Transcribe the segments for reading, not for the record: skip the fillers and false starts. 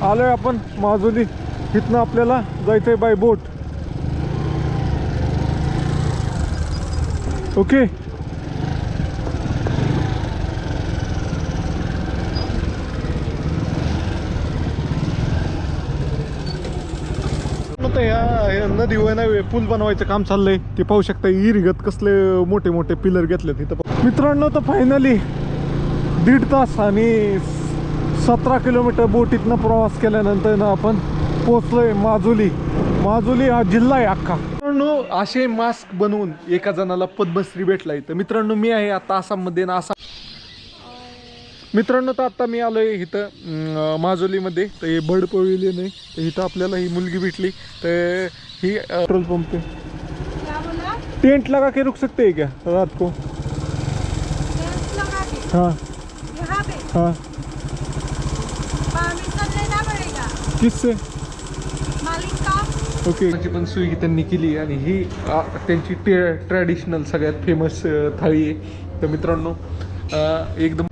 आलोय आपण माजुली. इथनं आपल्याला जायचंय बाय बोट. ओके. या नदीवर नाही पूल बनवायचं काम चाललंय. ते पाहू शकता इरिगत कसले मोठे मोठे पिलर घेतले तिथं. मित्रांनो तर फायनली 1.5 तास आणि 17 किलोमीटर बोटीतनं प्रवास केल्यानंतर ना आपण पोचलोय माजुली. माजुली हा जिल्हा आहे अख्खा. मित्रांनो असे मास्क बनवून एका जणाला पद्मश्री भेटलाय. तर मित्रांनो मी आहे आता आसाममध्ये ना. आसाम मित्रांनो तर आता मी आलोय इथं माजुलीमध्ये. तर हे बर्ड पवेलियन आहे. तर इथं आपल्याला ही मुलगी भेटली. तर ही पेट्रोल पंप है. टेंट लगा के रुक सकते हैं क्या रात को? हाँ हाँ. किससे? ओके. पण सोय त्यांनी केली आणि ही त्यांची ट्रॅडिशनल सगळ्यात फेमस थाळी आहे. तर मित्रांनो एकदम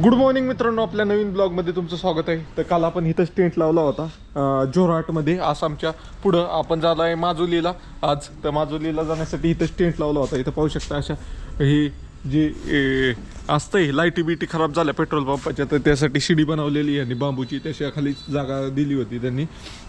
गुड मॉर्निंग मित्रांनो. आपल्या नवीन ब्लॉगमध्ये तुमचं स्वागत आहे. तर काल आपण इथंच टेंट लावला होता जोरहाटमध्ये. आसामच्या पुढं आपण झालं आहे माजुलीला आज. तर माजुलीला जाण्यासाठी इथंच टेंट लावला होता. इथं पाहू शकता अशा ही जी असतंय लाईटी बिटी खराब झाल्या पेट्रोल पंपाच्या. तर त्यासाठी शिडी बनवलेली आणि बांबूची त्याच्या खाली जागा दिली होती त्यांनी.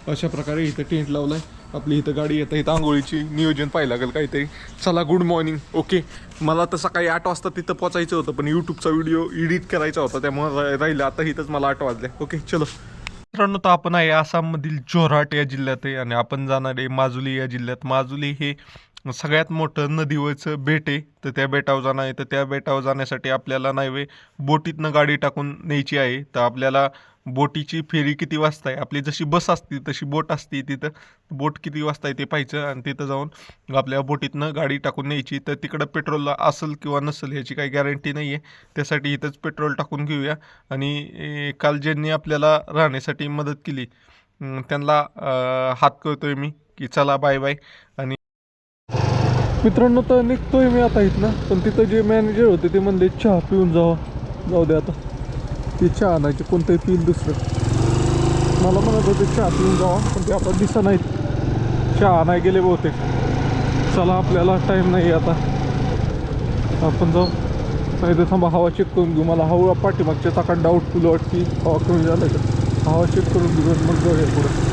अशा प्रकारे इथं टेंट लावला आहे. आपली इथं गाडी येतं. इथं आंघोळीची नियोजन पाहायला लागेल काहीतरी. चला गुड मॉर्निंग. ओके. मला तर सकाळी 8 वाजता तिथं पोचायचं होतं पण यूट्यूबचा व्हिडिओ एडिट करायचा होता त्यामुळे राहिलं. आता इथंच मला 8 वाजले. ओके चलो. मित्रांनो तर आपण आहे आसाममधील जोरहाट या जिल्ह्यात आहे आणि आपण जाणार आहे माजुली या जिल्ह्यात. माजुली हे सगळ्यात मोठं नदीवरचं बेट आहे. तर त्या बेटावर जाणं आहे. तर त्या बेटावर जाण्यासाठी आपल्याला नाही बोटीतनं गाडी टाकून न्यायची आहे. तर आपल्याला बोटीची फेरी किती वाजता आहे, आपली जशी बस असती तशी बोट असती तिथं. बोट किती वाजता आहे ते पाहायचं आणि तिथं जाऊन आपल्या बोटीतनं गाडी टाकून न्यायची. तर तिकडं पेट्रोलला असेल किंवा नसेल ह्याची काही गॅरंटी नाही आहे. त्यासाठी इथंच पेट्रोल टाकून घेऊया. आणि काल ज्यांनी आपल्याला राहण्यासाठी मदत केली त्यांना हात करतोय मी की चला बाय बाय. आणि मित्रांनो तर निघतोय मी आता इथनं. पण तिथं जे मॅनेजर होते ते म्हणले चहा पिऊन जाऊ दे आता. ते चहा आणायचे कोणतंही पिईल दुसरं. मला म्हणत होते चहा पिऊन जावा पण ते आता दिसा नाहीत. चहा नाही गेले बहुतेक. चला आपल्याला टाईम नाही आता आपण जाऊ. नाही तर थांबा हवा चेक करून घेऊ. मला हवा पाठीमागच्या चाकात डाऊटफुल वाटते. हवा कमी झालं तर हवा चेक करून घेऊ मग जाऊया पुढं.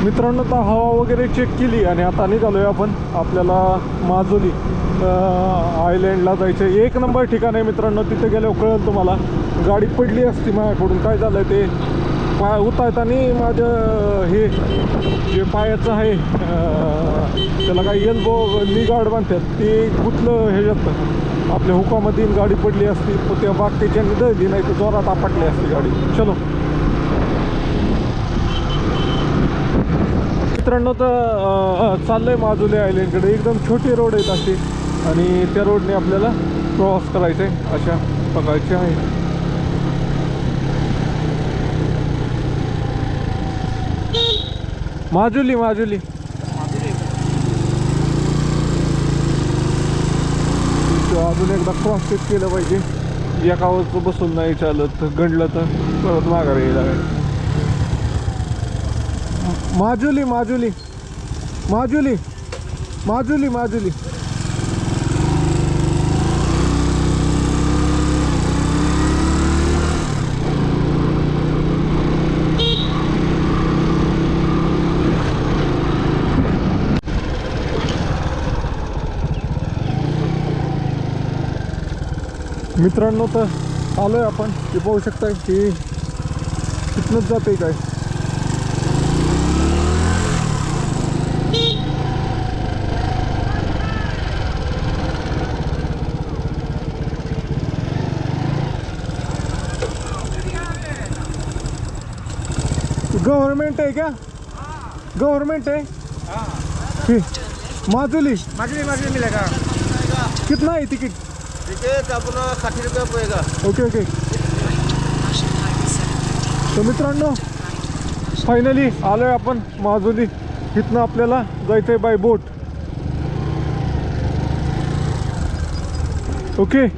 मित्रांनो तर हवा वगैरे चेक केली आणि आता निघालोय आपण. आपल्याला माजुली आयलँडला जायचं. 1 नंबर ठिकाण आहे मित्रांनो. तिथे गेल्यावर कळेल तुम्हाला. गाडी पडली असती माझ्याकडून. काय झालं ते पाय उतारताना माझं हे जे पायाचं आहे त्याला काही एल्बो नी गार्ड बांधतात ते गुतलं ह्याच्यात आपल्या हुकामध्ये. गाडी पडली असती तर त्या बागतेच्याने दळली नाही तर जोरात आपटली असती गाडी. चलो मित्रांनो तर चाललंय माजुली आयलँडकडे. एकदम छोटे रोड आहेत असे आणि त्या रोडने आपल्याला प्रवास करायचा आहे. अशा प्रकारचे आहे. माजुली माजुली अजून एकदा क्रॉस चेक केलं पाहिजे. एकावरचं बसून नाही चालत. गंडलं तर परत माघारी यायला लागेल. माजुली माजुली माजुली माजुली माजुली. मित्रांनो तर आलोय आपण. ते पाहू शकताय की तिथनंच जाते काय. गवर्नमेंट है क्या? गवर्नमेंट है माजुली. माजुली माजुली मिलेगा. कितना है टिकट? टिकट अपना 60 रुपये पड़ेगा. Okay okay. तर मित्रांनो फायनली आलोय आपण माजुली. इथनं आपल्याला जायचंय बाय बोट. ओके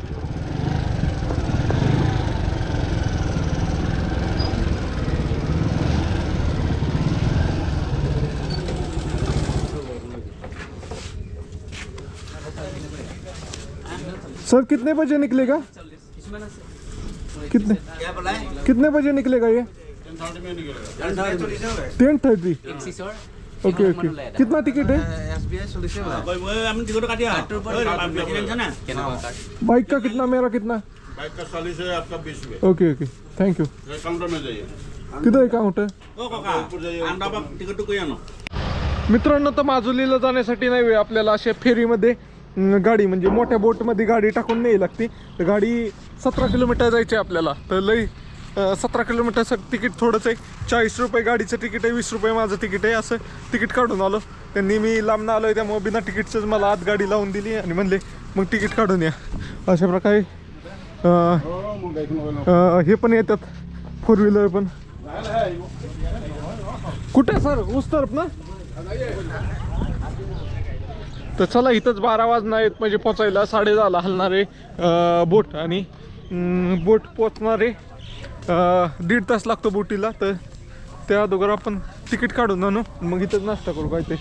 सर कितने बजे निकलेगा? कितने बजे निकलेगा ये? 10:30. Okay okay. कितना टिकट है? बाइक का कितना, मेरा कितना? बाइक का 40 है, आपका 20 है। Okay okay thank you. Counter में जाइए. किधर आहे काउंटर? मित्रांनो तर माजुलीला जाण्यासाठी नाही वेळ आपल्याला अशा फेरीमध्ये गाडी म्हणजे मोठ्या बोटमध्ये गाडी टाकून न्यावी लागते. तर गाडी 17 किलोमीटर जायची आहे आपल्याला. तर लई 17 किलोमीटरचं तिकीट थोडंच आहे. 40 रुपये गाडीचं तिकीट आहे, 20 रुपये माझं तिकीट आहे. असं तिकीट काढून आलो. त्यांनी मी लांबनं आलो आहे त्यामुळे बिना तिकीटचंच मला आत गाडी लावून दिली आणि म्हणले मग तिकीट काढून या. अशा प्रकारे हे पण येतात 4 व्हीलर पण. कुठे सर ऊस तरफ ना? तर चला इथंच 12 वाजणार आहेत म्हणजे पोचायला 10:30 हलणारे बोट आणि बोट पोचणारे 1.5 तास लागतो बोटीला. तर त्या अगोदर आपण तिकीट काढून आणू मग इथंच नाश्ता करू काय ते.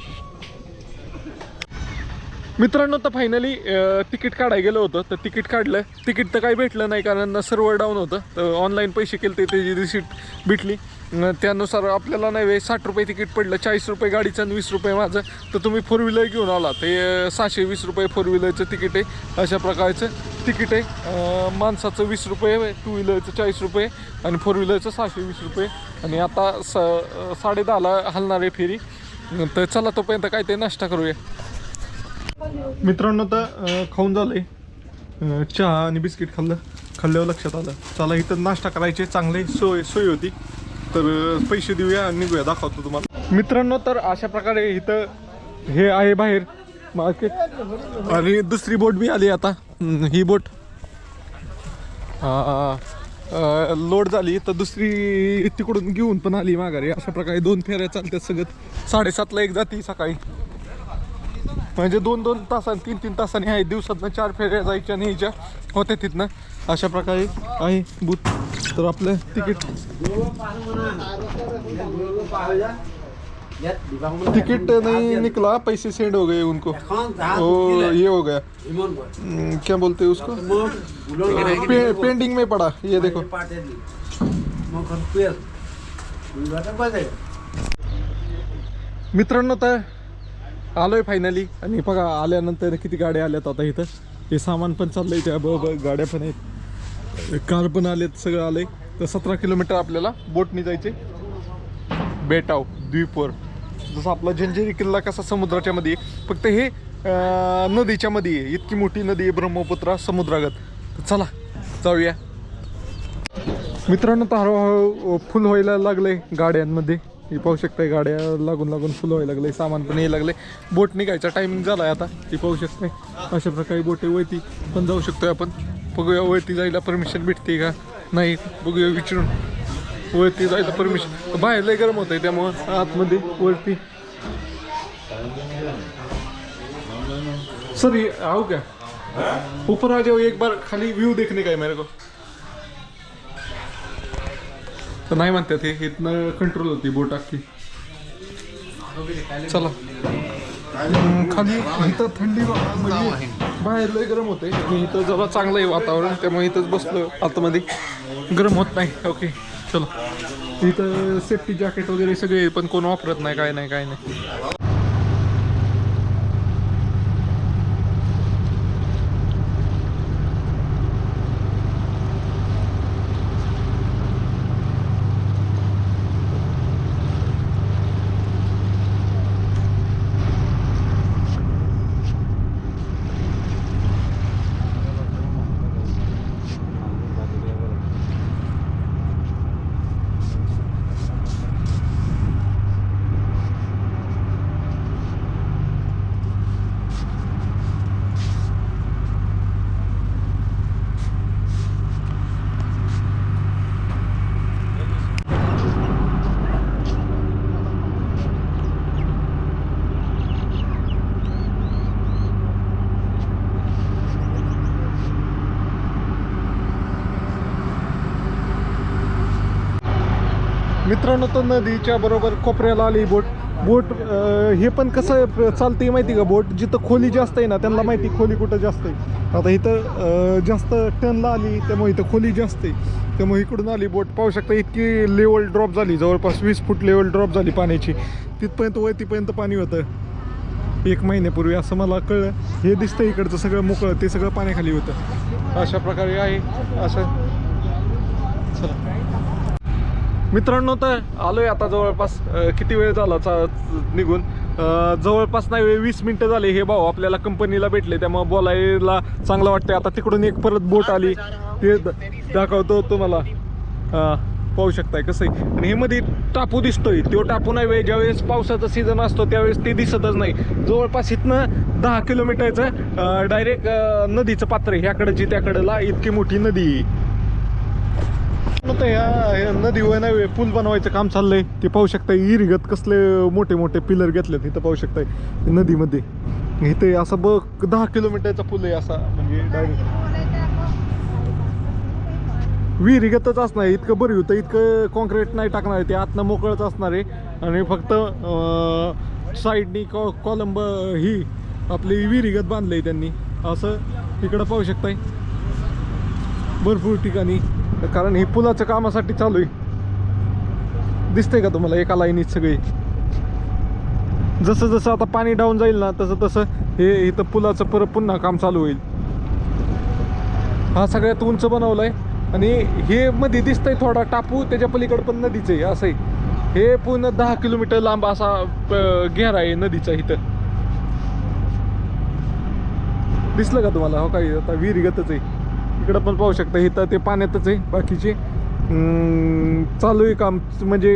मित्रांनो तर फायनली तिकीट काढायला गेलो होतं. तर तिकीट काढलं, तिकीट तर काही भेटलं नाही कारण सर्व्हर डाऊन होतं. तर ऑनलाईन पैसे केले ते त्याची रिसीट भेटली. त्यानुसार आपल्याला नाही 60 रुपये तिकीट पडलं. 40 रुपये गाडीचं आणि 20 रुपये माझं. तर तुम्ही 4 व्हीलर घेऊन आला ते 620 रुपये 4 व्हीलरचं तिकीट आहे. अशा प्रकारचं तिकीट आहे. माणसाचं 20 रुपये, 2 व्हीलरचं 40 रुपये आणि 4 व्हीलरचं 620 रुपये. आणि आता 10:30ला हलणार आहे फेरी. तर चला तोपर्यंत काय ते नाश्ता करूया. मित्रांनो तर खाऊन झालंय, चहा आणि बिस्किट खाल्ल्यावर लक्षात आलं चला इथं नाश्ता करायचे. चांगले सोय होती. तर पैसे देऊया आणि निघूया, दाखवतो तुम्हाला. मित्रांनो तर अशा प्रकारे इथं हे आहे बाहेर मार्केट. आणि दुसरी बोट बी आली आता. ही बोट लोड झाली तर दुसरी तिकडून घेऊन पण आली माघारी. अशा प्रकारे 2 फेऱ्या चालतात. सगळं 7:30ला एक जाती सकाळी. म्हणजे 2-2 तासांनी 3-3 तासांनी आहे. दिवसातनं 4 फेऱ्या जायच्या आणि ह्याच्या होत्या तिथनं. अशा प्रकारे आहे बूथ. तर आपलं तिकीट नहीं निकला, पैसे सेंड हो गए उनको. ओ ये हो गया, क्या बोलते हैं उसको, पेंडिंग में पड़ा. ये देखो मित्रांनो तर आलोय फायनली. आणि बघा आल्यानंतर किती गाड्या आल्यात आता इथं. हे सामान पण चाललंय, त्या गाड्या पण आहेत, कार पण आलेत, सगळं आलंय. तर 17 किलोमीटर आपल्याला बोटनी जायचे बेटाव द्वीपवर. जसं आपला जंजिरी किल्ला कसा समुद्राच्या मध्ये आहे, फक्त हे नदीच्या मध्ये आहे. इतकी मोठी नदी आहे ब्रह्मपुत्रा समुद्रागत. तर चला जाऊया. मित्रांनो तर हळूहळू फुल व्हायला लागलंय गाड्यांमध्ये. हे पाहू शकताय गाड्या लागून लागून फुल व्हायला लागले, सामान पण यायला लागले. बोट निघायचा टायमिंग झाला आहे आता. ती पाहू शकताय अशा प्रकारे बोटे वरती पण जाऊ शकतोय आपण. बघूया वरती जायला परमिशन भेटते का नाही, बघूया विचारून. वरती जायला परमिशन, बाहेर लय गरम होत आहे त्यामुळं आतमध्ये वरती. सर ये आओ क्या, ऊपर आ जाओ एक बार, खाली व्यू देखने का है मेरे को. तर नाही म्हणतात हे, इथनं कंट्रोल होती बोट अख्खी. चला खाली. इथं थंडी म्हणजे बाहेर लय गरम होते आणि इथं जरा चांगलं आहे वातावरण, त्यामुळे इथंच बसलो आतमध्ये, गरम होत नाही. ओके चलो. इथं सेफ्टी जॅकेट वगैरे सगळे पण कोण वापरत नाही, काय नाही. मित्रांनो तर नदीच्या बरोबर कोपऱ्याला आली बोट हे पण कसं चालते माहिती का बोट जिथं खोली जास्त आहे ना त्यांना माहिती खोली कुठं जास्त आहे. आता इथं जास्त टनला आली त्यामुळे इथं खोली जास्त आहे त्यामुळे इकडून आली बोट. पाहू शकता इतकी लेवल ड्रॉप झाली जवळपास 20 फूट लेवल ड्रॉप झाली पाण्याची. तिथपर्यंत वरतीपर्यंत पाणी होतं 1 महिन्यापूर्वी असं मला कळलं. हे दिसतं इकडचं सगळं मोकळं ते सगळं पाण्याखाली होतं. अशा प्रकारे आहे असं. चला मित्रांनो तर आलोय आता जवळपास किती वेळ झाला निघून जवळपास नाही 20 मिनटं झाले. हे भाऊ आपल्याला कंपनीला भेटले त्यामुळे बोलायला चांगलं वाटतंय. आता तिकडून एक परत बोट आली ते दाखवतो तुम्हाला. पाहू शकताय कसं आहे. आणि हे मध्ये टापू दिसतोय तो टापू नाही ज्यावेळेस पावसाचा सीझन असतो त्यावेळेस ते दिसतच नाही. जवळपास इथनं 10 किलोमीटरचं डायरेक्ट नदीचं पात्र आहे. ह्याकडची त्याकडला इतकी मोठी नदी आहे. ह्या नदीवर नाही पूल बनवायचं काम चाललंय. ते पाहू शकताय इरिगत कसले मोठे मोठे पिलर घेतलेत इथं पाहू शकताय नदीमध्ये. इथे असं 10 किलोमीटरचा पूल आहे असा म्हणजे डायरेक्ट विहिरीगतच असणार आहे. इतकं बरी होतं इतकं कॉन्क्रीट नाही टाकणार आहे ते आतनं मोकळंच असणार आहे. आणि फक्त साईडनी कॉलम ही आपली विहिरीगत बांधलं आहे त्यांनी असं. इकडं पाहू शकताय भरपूर ठिकाणी कारण हे पुलाच्या कामासाठी चालू आहे. दिसतंय का तुम्हाला एका लाईनीत सगळे. जसं जसं आता पाणी डाऊन जाईल ना तसं तसं हे इथं पुलाचं परत पुन्हा काम चालू होईल. हा सगळ्यात उंच बनवलाय आणि हे मध्ये दिसतंय थोडा टापू त्याच्या पलीकडे पण नदीचं आहे असं आहे. हे पूर्ण 10 किलोमीटर लांब असा घेरा आहे नदीचा इथं. दिसलं का तुम्हाला. हो काही आता विहिरीगतच आहे. इकडं पण पाहू शकता इथं ते पाण्यातच आहे बाकीचे चालू आहे काम. म्हणजे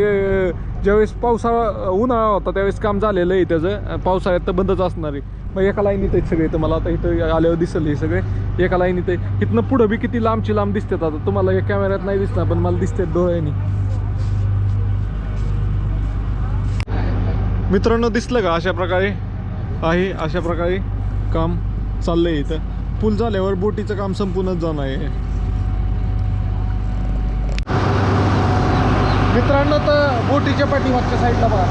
ज्यावेळेस पावसाळा उन्हाळा होता त्यावेळेस काम झालेलं आहे त्याचं. पावसाळ्यात तर बंदच असणार आहे. मग एका लाईनीत आहेत सगळे. तर मला आता इथं आल्यावर दिसेल हे सगळे एका लाईनीत आहे. इथनं पुढं बी किती लांबची लांब दिसतात. आता तुम्हाला या कॅमेऱ्यात नाही दिसणार पण मला दिसतात डोळ्यांनी. मित्रांनो दिसलं का अशा प्रकारे आहे. अशा प्रकारे काम चाललंय इथं. पूल झाल्यावर बोटीचं काम संपूर्णच जाणार आहे. मित्रांनो तर बोटीच्या पाठीमागच्या साईडला बघा.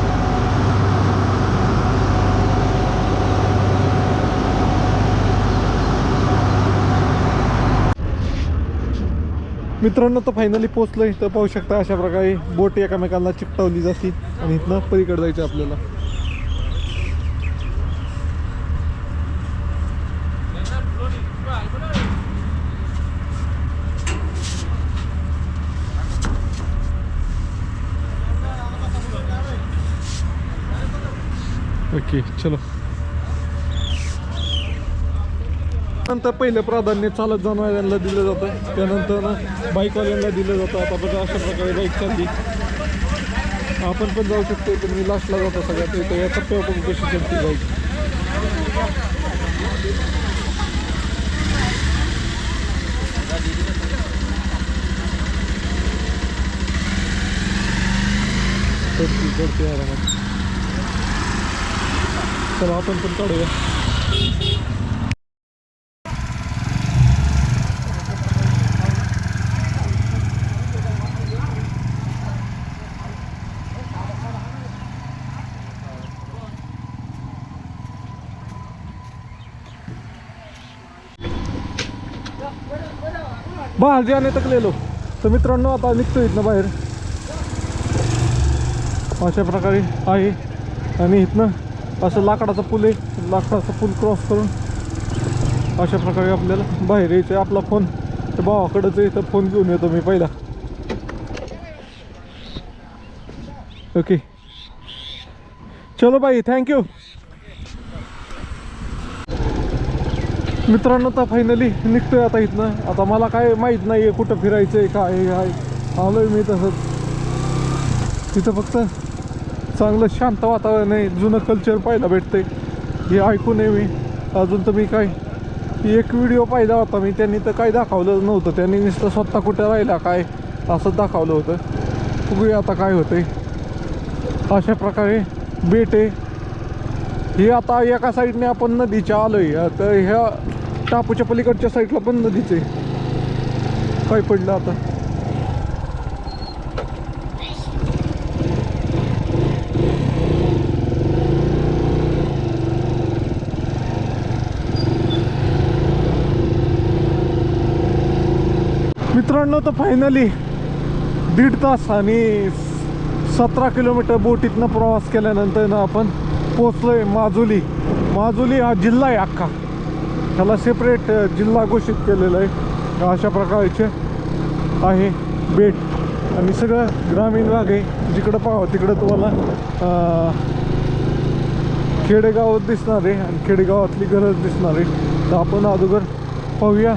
मित्रांनो तर फायनली पोहोचलोय. तर पाहू शकता अशा प्रकारे बोट एकामेकांना चिकटवली जाते आणि इथनं पलीकडे जायचं आपल्याला. ओके चलो. नंतर पहिलं प्राधान्य चालत जाणाऱ्यांना दिलं जातं त्यानंतर बाईकवाल्यांना दिलं जातं. आता बघा अशा प्रकारे बाईक चालली. आपण पण जाऊ शकतो. तर मी लास्टला जातो सगळ्यात. इथं या टप्प्यावर पण कशी चालते बाईक. चढते आरामात. चला आपण पण काढूया. बाहेर जाणे तक ले लो. तर मित्रांनो आता निघतो इथनं बाहेर अशा प्रकारे आहे. आणि इथनं असं लाकडाचा पूल आहे. लाकडाचा पूल क्रॉस करून अशा प्रकारे आपल्याला बाहेर यायचं. आपला फोन भावाकडंच आहे तर फोन घेऊन येतो मी पहिला. ओके चलो बाई थँक्यू. मित्रांनो तर फायनली निघतोय आता इथनं. आता मला काय माहीत नाही आहे कुठं फिरायचं आहे काय आहे. आलोय मी तसंच. तिथं फक्त चांगलं शांत वातावरण आहे. जुनं कल्चर पाहायला भेटतंय. हे ऐकून आहे मी. अजून तर मी काय एक व्हिडिओ पाहिला होता मी. त्यांनी तर काही दाखवलं नव्हतं. त्यांनी नुसतं स्वतः कुठं राहिला काय असं दाखवलं होतं. बघूया आता काय होतंय. अशा प्रकारे बेट आहे. हे आता एका साईडने आपण नदीच्या आलोय. तर ह्या टापूच्या पलीकडच्या साईडला पण नदीच आहे. काय पडलं आता मित्रांनो, तर फायनली 1.5 तास आणि 17 किलोमीटर बोटीतनं प्रवास केल्यानंतर ना आपण पोचलोय माजुली. माजुली हा जिल्हा आहे अख्खा, त्याला सेपरेट जिल्हा घोषित केलेला आहे. अशा प्रकारचे आहे बेट आणि सगळं ग्रामीण भाग आहे. जिकडं पाहावं तिकडं तुम्हाला खेडेगावात दिसणार आहे आणि खेडेगावातली गरज दिसणार आहे. तर आपण अगोदर पाहूया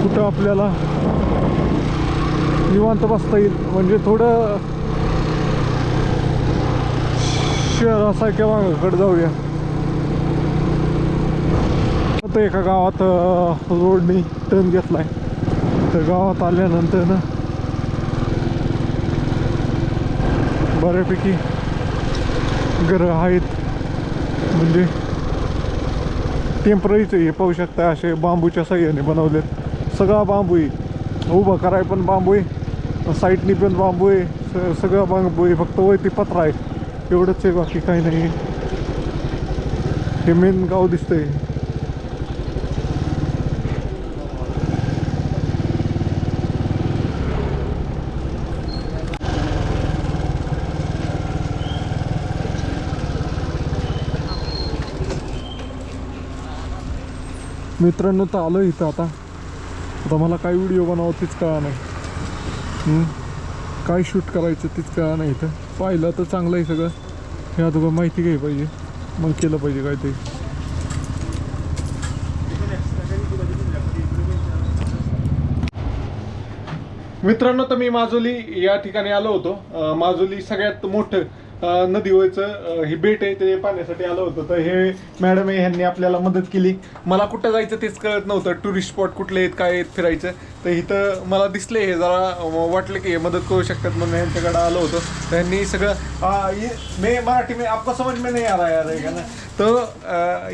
कुठं आपल्याला निवांत बसता येईल, म्हणजे थोडं शहरासारख्या भागाकडे जाऊया. आता एका गावात रोडनी टर्न घेतलाय. तर गावात आल्यानंतर ना बऱ्यापैकी घरं आहेत, म्हणजे टेम्पररीच हे पाहू शकता. असे बांबूच्या साह्याने बनवलेत. सगळा बांबू आहे, उभं कराय पण बांबू आहे, साईडनी पण बांबू आहे, सगळं बांबू आहे. फक्त वरती पत्रा आहे, एवढंच आहे, बाकी काही नाही. हे मेन गाव दिसतंय. मित्रांनो, तर आलो इथं. आता मला काय व्हिडिओ बनावं तीच कळा नाही, काय शूट करायचं तीच कळा नाही. इथं पाहिलं तर चांगलं आहे सगळं, हे आता माहिती घ्यायला पाहिजे, मग केलं पाहिजे काय ते. मित्रांनो, तर मी माजुली या ठिकाणी आलो होतो. माजुली सगळ्यात मोठं नदीवरचं हे बेट आहे, ते पाहण्यासाठी आलो होतो. तर हे मॅडम आहे, ह्यांनी आपल्याला मदत केली. मला कुठं जायचं तेच कळत नव्हतं, टुरिस्ट स्पॉट कुठले आहेत, काय आहेत फिरायचं. तर इथं मला दिसले, हे जरा वाटलं की हे मदत करू शकतात म्हणून यांच्याकडे आलो होतो. तर यांनी सगळं मैं मराठी में आपको समझ में नहीं आ रहा यार है ना. तो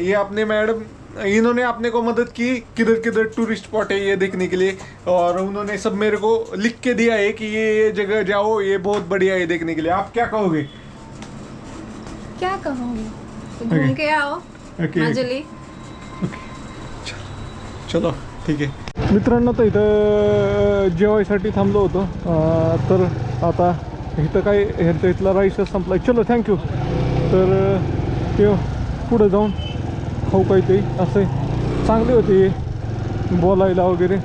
ये अपने मैडम, इन्होंने अपने को मदद की किधर किधर टूरिस्ट स्पॉट है ये देखने के लिए, और उन्होंने सब मेरे को लिख के दिया है कि ये जगह जाओ, ये बहुत बढ़िया है देखने के लिए. आप क्या कहोगे? क्या कहूँगी, तो घूम के आओ माजुली. चलो ठीक आहे. मित्रांनो, तर इथं जेवायसाठी थांबलो होतो. तर आता इथं काय ह्यांच्या इथला राईसच संपला. चलो थँक्यू. तर ते पुढं जाऊन खाऊ काही ते असे चांगले होते बोलायला वगैरे.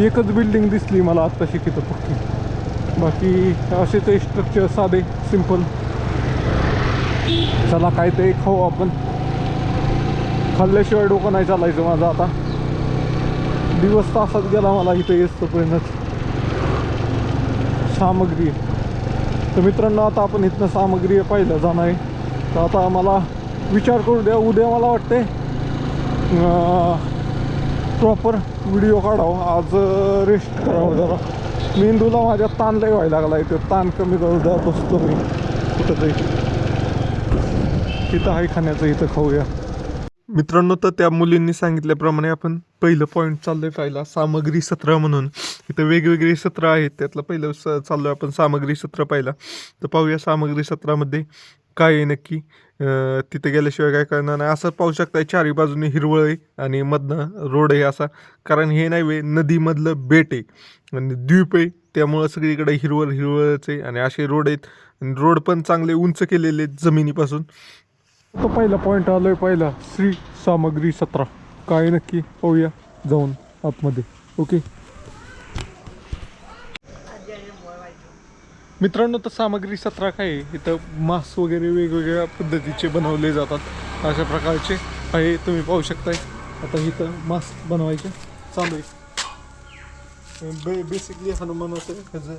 एकच बिल्डिंग दिसली मला आत्ता शिकित पक्की, बाकी असेच स्ट्रक्चर साधे सिंपल. चला काय ते खाऊ आपण, खाल्ल्याशिवाय डोकं नाही चालायचं माझं. आता दिवस तासात गेला मला इथं येतोपर्यंत. सामग्री, तर मित्रांनो आता आपण इथनं सामग्री पाहिलं जाणार आहे. तर आता मला विचार करू द्या, उद्या मला वाटते प्रॉपर व्हिडिओ काढावं. आज रेस्ट करावं जरा, मेंदूला माझ्या ताण लय व्हायला लागला आहे. ते ताण कमी करू द्या, बसतो मी कुठं तरी. इथं आहे खाण्याचं, इथं खाऊया. मित्रांनो, तर त्या मुलींनी सांगितल्याप्रमाणे आपण पहिलं पॉईंट चाललंय पाहिला, सामग्री सत्र म्हणून. इथं वेगवेगळी सत्र आहेत, त्यातलं पहिलं चाललोय आपण सामग्री सत्र पाहिला. तर पाहूया सामग्री सत्रामध्ये काय आहे नक्की. तिथे गेल्याशिवाय काय करणार नाही. असं पाहू शकताय चारी बाजूने हिरवळ आहे आणि मधनं रोड आहे असा, कारण हे नाही वे नदीमधलं बेट आहे आणि द्वीप आहे, त्यामुळं सगळीकडे हिरवळच आहे आणि असे रोड आहेत. आणि रोड पण चांगले उंच केलेले आहेत जमिनीपासून. तो पहिला पॉईंट आलोय पहिला, श्री सामग्री सत्र. काय नक्की पाहूया जाऊन आतमध्ये. ओके मित्रांनो, तर सामग्री सत्र काय आहे, इथं मांस वगैरे वेगवेगळ्या पद्धतीचे बनवले जातात. अशा प्रकारचे आहे, तुम्ही पाहू शकताय. आता इथं मांस बनवायचे चालू आहे. बेसिकली हनुमानाचं ह्याचं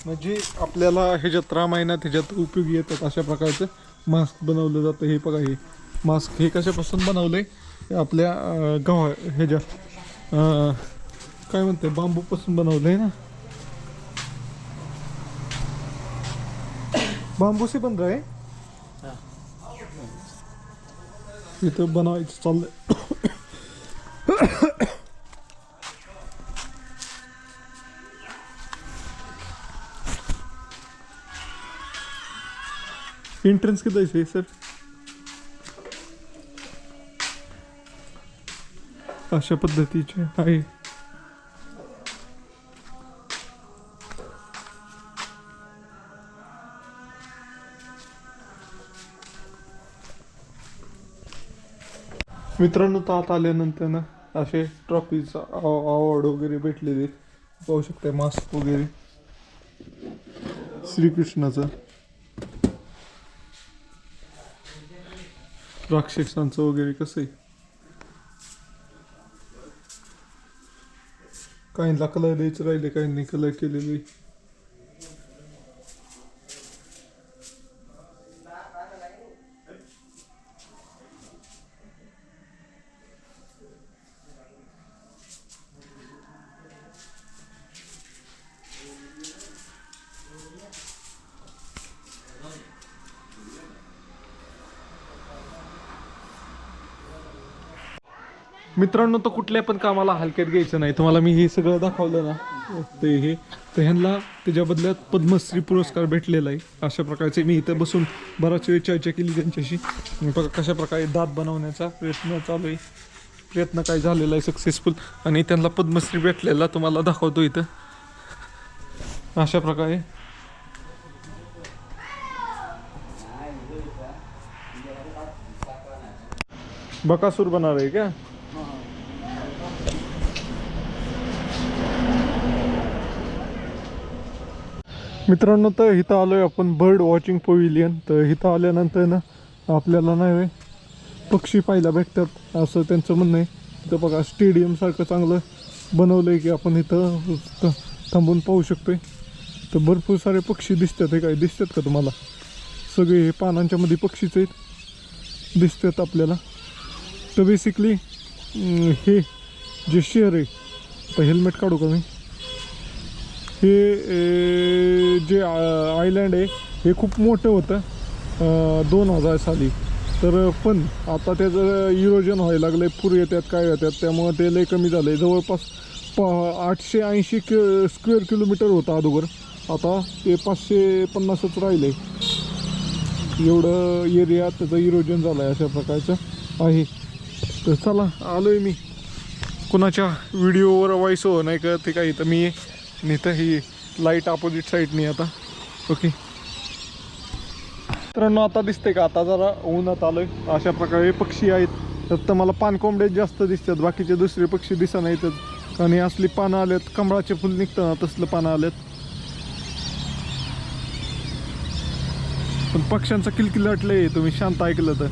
म्हणजे आपल्याला ह्याच्यात रामायणात ह्याच्यात उपयोगी येतात. अशा प्रकारचं मास्क बनवलं जातं. हे बघा, हे मास्क हे कशापासून बनवलं आहे, आपल्या गव्हा ह्याच्या काय म्हणते बांबूपासून बनवलं आहे ना. बांबू से बन रहा है. इथं बनवायचं चाललंय. एंट्रेंस किती आहे सर? अशा पद्धतीचे आहे. मित्रांनो तर आता आल्यानंतर ना असे ट्रॉफीचा अवॉर्ड वगैरे भेटलेले आहेत. पाहू शकता मास्क वगैरे श्रीकृष्णाचं, राक्षसांचं वगैरे कसं आहे. काहींना कलर द्यायचं राहिले, काहींनी कलर केलेले. मित्रांनो तर कुठल्या पण कामाला हलक्यात घ्यायचं नाही. तुम्हाला मी हे सगळं दाखवलं ना ते हे तर ह्यांना त्याच्या बदल्यात पद्मश्री पुरस्कार भेटलेला आहे. अशा प्रकारचे मी इथं बसून बराच वेळ चर्चा केली त्यांच्याशी. बघा कशा प्रकारे दात बनवण्याचा प्रयत्न चालू आहे. प्रयत्न काय झालेला आहे सक्सेसफुल आणि त्यांना पद्मश्री भेटलेला तुम्हाला दाखवतो इथं. अशा प्रकारे बकासूर बनणार आहे क्या? मित्रांनो तर इथं आलोय आपण बर्ड वॉचिंग पवेलियन. तर इथं आल्यानंतर ना आपल्याला नाही पक्षी पाहायला भेटतात असं त्यांचं म्हणणं आहे. इथं बघा स्टेडियम सारखं चांगलं बनवलं आहे की आपण इथं थांबून पाहू शकतोय. तर भरपूर सारे पक्षी दिसतात. हे काय दिसतात का तुम्हाला? सगळे हे पानांच्या मध्ये पक्षीच आहेत दिसतात आपल्याला. तर बेसिकली हे जे शहर आहे, तर हेल्मेट काढू का मी? हे जे आयलँड आहे हे खूप मोठं होतं 2000 साली. तर पण आता त्याचं इरोजन व्हायला लागलं आहे. पूर येतात काय येतात त्यामुळं ते लय कमी झालं आहे. जवळपास 880 स्क्वेअर किलोमीटर होतं अगोदर. आता ते 550च राहिलं आहे. एवढं एरिया त्याचं इरोजन झालं आहे अशा प्रकारचं आहे. तर चला आलो आहे मी. कुणाच्या व्हिडिओवर व्हॉइस हो नाही का ते काही. तर मी नाही तर ही लाईट अपोजिट साईडनी आता. ओके मित्रांनो आता दिसते का? आता जरा उन्हात आलोय. अशा प्रकारे पक्षी आहेत. फक्त मला पानकोंबडे जास्त दिसतात, बाकीचे दुसरे पक्षी दिसत नाहीतच. आणि असली पानं आलेत, कमळाचे फुल निघतं ना तसलं पानं आलेत. पण पक्ष्यांचा किलकिलाटले तुम्ही शांत ऐकलं तर.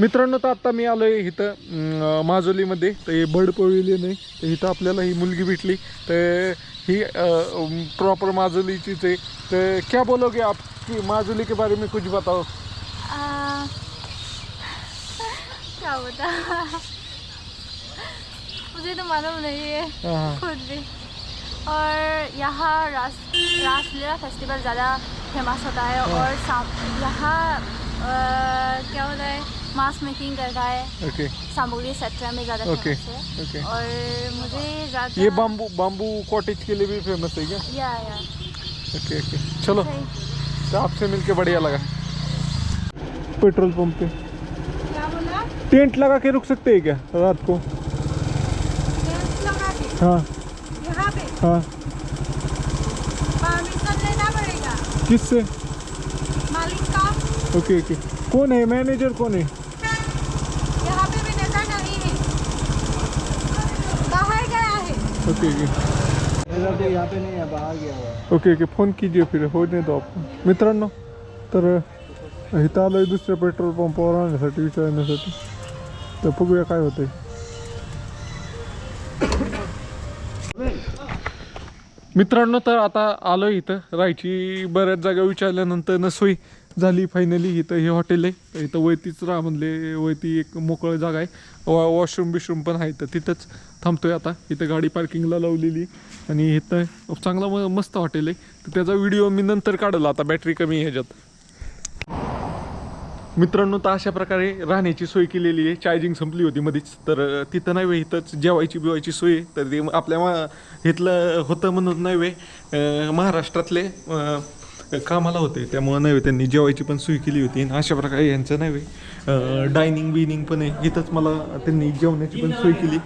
मित्रांनो तर आत्ता मी आलो आहे इथं माजुलीमध्ये. तर हे बर्ड पवेलियन आहे. तर इथं आपल्याला ही मुलगी भेटली. तर ही प्रॉपर माजुलीचीच आहे. तर क्या बोलोगे आप की माजुली के बारे में कुछ बताओ. क्या बता मुझे तो मालूम नहीं है खुद भी. और यहाँ रासलीला फेस्टिवल ज़्यादा फेमस होता है. और यहाँ क्या होता है मास्क मेकिंग करता है. ओके सामुगली सेक्टर में ज़्यादा ओके फेमस है. ओके. और मुझे ज़्यादा ये बाम्बू कॉटेज के लिए भी फेमस है क्या? या ओके ओके चलो. सही. तो आपसे मिलके बढ़िया लगा. पेट्रोल पंप पे क्या बोला? टेंट लगा के रुक सकते हैं क्या रात को? लगा के हाँ यहाँ पे हाँ. परमिशन लेना पड़ेगा किससे? मालिक का. Okay okay. कौन है मैनेजर? कौन है? यहाँ पे मैनेजर नहीं है, बाहर गया है. ओके ओके यहाँ पे नहीं है, बाहर गया हुआ है. Okay okay. फोन कीजिए फिर होने दो आपको. मित्रांनो तर इथं आलोय दुसऱ्या पेट्रोल पंपावर आणण्यासाठी विचारण्यासाठी. तर बघूया काय होतंय. मित्रांनो तर आता आलोय इथं राहायची बऱ्याच जागा विचारल्यानंतर न सोय झाली फायनली. इथं हे हॉटेल आहे. तर इथं वैतीच राहा म्हणले. वैती एक मोकळं जागा आहे. वॉशरूम बिशरूम पण आहे. तर तिथंच थांबतोय आता. इथं गाडी पार्किंगला लावलेली आणि इथं चांगला मस्त हॉटेल आहे. तर त्याचा व्हिडिओ मी नंतर काढला. आता बॅटरी कमी आहे ह्याच्यात. मित्रांनो तर अशा प्रकारे राहण्याची सोय केलेली आहे. चार्जिंग संपली होती मध्येच. तर तिथं नाही वे इथंच जेवायची बिवायची सोय आहे. तर ते आपल्या इथलं होतं म्हणून नाही वे महाराष्ट्रातले कामाला होते, त्यामुळं नव्हे त्यांनी जेवायची पण सोय केली होती. आणि अशा प्रकारे यांचं नव्हे डायनिंग बिनिंग पण आहे इथंच. मला त्यांनी जेवण्याची पण सोय केली.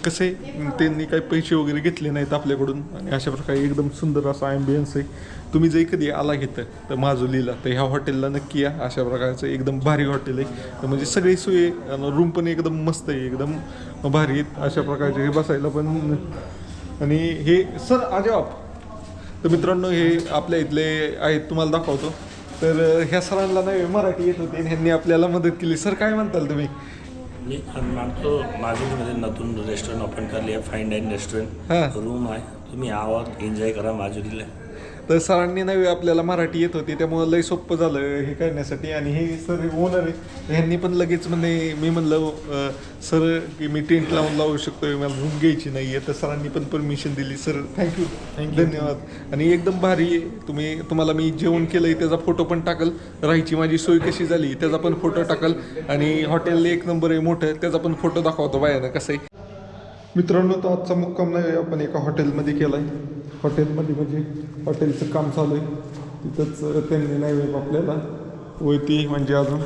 कसे त्यांनी काही पैसे वगैरे घेतले नाहीत आपल्याकडून. आणि अशा प्रकारे एकदम सुंदर असा ॲम्बियन्स आहे. तुम्ही जर कधी आला घेतं तर माजुलीला तर ह्या हॉटेलला नक्की या. अशा प्रकारचं एकदम भारी हॉटेल आहे. तर म्हणजे सगळी सोय, रूम पण एकदम मस्त आहे, एकदम भारी आहेत. अशा प्रकारचे हे बसायला पण. आणि हे सर आजोब, तर मित्रांनो हे आपल्या इथले आहेत, तुम्हाला दाखवतो. तर ह्या सरांना नाही मराठी येत होते, ह्यांनी आपल्याला मदत केली. सर काय म्हणताल तुम्ही? मी आमचं माजुलीमध्ये नवीन रेस्टॉरंट ओपन करले आहे, फाईन डाईन रेस्टॉरंट रूम आहे. तुम्ही यावर एन्जॉय करा माजुलीला. तर सरांनी नव्हे आपल्याला मराठी येत होती, त्यामुळं लई सोपं झालं हे करण्यासाठी. आणि हे सर ओनर आहे, ह्यांनी पण लगेच मी म्हणलं सर की मी टेंट लावू शकतो, मला रूम घ्यायची नाही आहे. तर सरांनी पण परमिशन दिली. सर थँक्यू, धन्यवाद. आणि एकदम भारी आहे. तुम्हाला मी जेवण केलं आहे त्याचा फोटो पण टाकल, राहायची माझी सोय कशी झाली त्याचा पण फोटो टाकल. आणि हॉटेल एक नंबर आहे मोठं, त्याचा पण फोटो दाखवतो बायानं कसं आहे. मित्रांनो तो आजचा मुक्काम नाही आपण एका हॉटेलमध्ये केला आहे. हॉटेलमध्ये म्हणजे हॉटेलचं काम चालू आहे तिथंच. त्यांनी नाही आपल्याला वैती म्हणजे अजून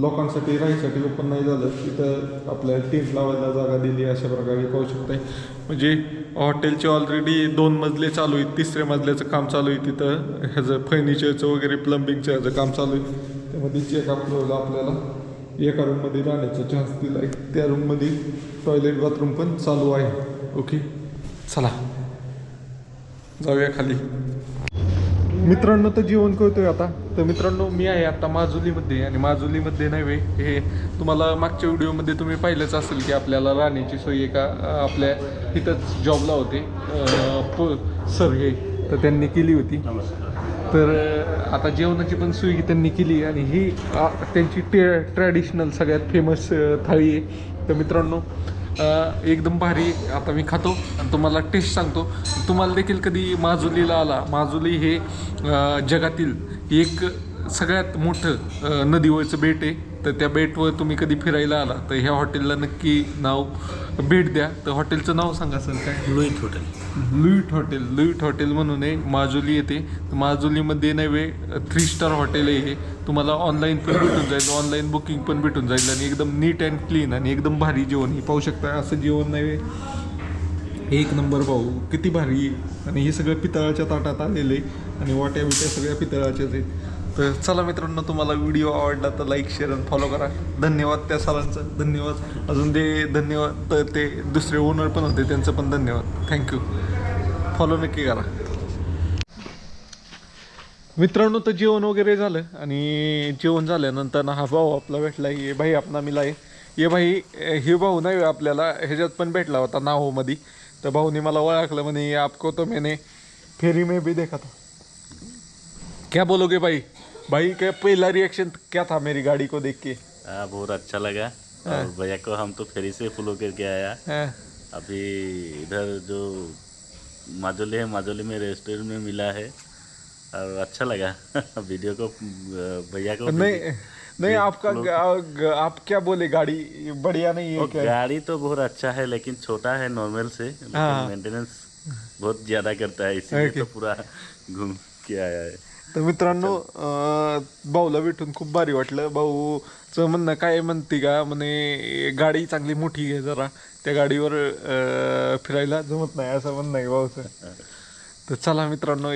लोकांसाठी राहायसाठी ओपन नाही झालं, तिथं आपल्याला टेंट लावायला जागा दिली. अशा प्रकारे पाहू शकताय. म्हणजे हॉटेलचे ऑलरेडी 2 मजले चालू आहेत, 3ऱ्या मजल्याचं काम चालू आहे. तिथं ह्याचं फर्निचरचं वगैरे प्लंबिंगचं ह्याचं काम चालू आहे. त्यामध्ये चेक आपल्याला एका रूममध्ये राहण्याचा चान्स दिला आहे. त्या रूममध्ये टॉयलेट बाथरूम पण चालू आहे. ओके, चला जाऊया खाली. मित्रांनो तर जेवण करतोय आता. तर मित्रांनो मी आहे आता माजुलीमध्ये. आणि माजुलीमध्ये नव्हे, हे तुम्हाला मागच्या व्हिडिओमध्ये तुम्ही पाहिलंच असेल की आपल्याला राहण्याची सोय एका आपल्या इथंच जॉबला होते सर हे, तर त्यांनी केली होती. तर आता जेवणाची पण सोय त्यांनी केली. आणि ही त्यांची ट्रॅडिशनल सगळ्यात फेमस थाळी आहे. तर मित्रांनो एकदम भारी. आता मी खातो आणि तुम्हाला टेस्ट सांगतो. तुम्हाला देखील कधी माजुलीला आला, माजुली हे जगातील एक सगळ्यात मोठं नदीवरचं बेट आहे. तर त्या बेटवर तुम्ही कधी फिरायला आला तर ह्या हॉटेलला नक्की भेट द्या. तर हॉटेलचं नाव सांगा सर काय? लुईत हॉटेल. लुईट हॉटेल म्हणून आहे, माजुली येते. माजुलीमध्ये नव्हे 3 स्टार हॉटेल आहे हे. तुम्हाला ऑनलाईन पण भेटून जाईल, ऑनलाईन बुकिंग पण भेटून जाईल. आणि एकदम नीट अँड क्लीन आणि एकदम भारी जेवण हे पाहू शकता. असं जेवण नव्हे एक नंबर भाऊ, किती भारी. आणि हे सगळं पितळाच्या ताटात आलेलं आहे. आणि वाट्या बिट्या सगळ्या पितळाच्याच आहेत. तर चला मित्रांनो, तुम्हाला व्हिडिओ आवडला तर लाईक शेअर आणि फॉलो करा. धन्यवाद त्या सरांचं, धन्यवाद. अजून धन्यवाद तर ते दुसरे ओनर पण होते, त्यांचं पण धन्यवाद. थँक्यू. फॉलो नक्की करा. मित्रांनो तर जेवण वगैरे झालं. आणि जेवण झाल्यानंतर ना हा भाऊ आपला भेटला. ये भाई आपला मिला आहे. ये भाई हे भाऊ नाही आपल्याला ह्याच्यात पण भेटला होता नाहोमध्ये. तर भाऊनी मला ओळखलं, म्हणे आपको तो मैंने फेरी में भी देखा था. क्या बोलोगे भाई? भाई क्या पहला रिएक्शन क्या था मेरी गाड़ी को देख के? बहुत अच्छा लगा. और भैया को हम तो फेरी से फॉलो करके आया. अभी इधर जो माजुली है, माजुली में रेस्टोरेंट में मिला है और अच्छा लगा. वीडियो को भैया को नहीं आप क्या बोले, गाड़ी बढ़िया नहीं है क्या? गाड़ी तो बहुत अच्छा है लेकिन छोटा है नॉर्मल से. मेंटेनेंस बहुत ज़्यादा करता है, इसीलिए तो पूरा घूम के आया है. तर मित्रांनो भाऊला भेटून खूप भारी वाटलं. भाऊचं म्हणणं काय म्हणते का, म्हणे गाडी चांगली मोठी आहे जरा, त्या गाडीवर फिरायला जमत नाही असं म्हणणं आहे भाऊचं. तर चला मित्रांनो,